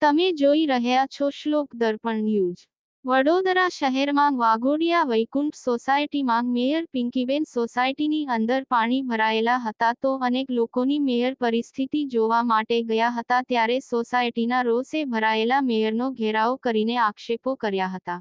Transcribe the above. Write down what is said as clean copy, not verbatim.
તમે જોઈ રહ્યા છો શ્લોક દર્પણ ન્યૂઝ। વડોદરા શહેરમાં વાઘોડિયા વૈકુંઠ સોસાયટીમાં મેયર પિંકીબેન સોસાયટીની અંદર પાણી ભરાયેલા હતા તો અનેક લોકોની મેયર પરિસ્થિતિ જોવા માટે ગયા હતા ત્યારે સોસાયટીના રોષે ભરાયેલા મેયરનો ઘેરાવ કરીને આક્ષેપો કર્યા હતા।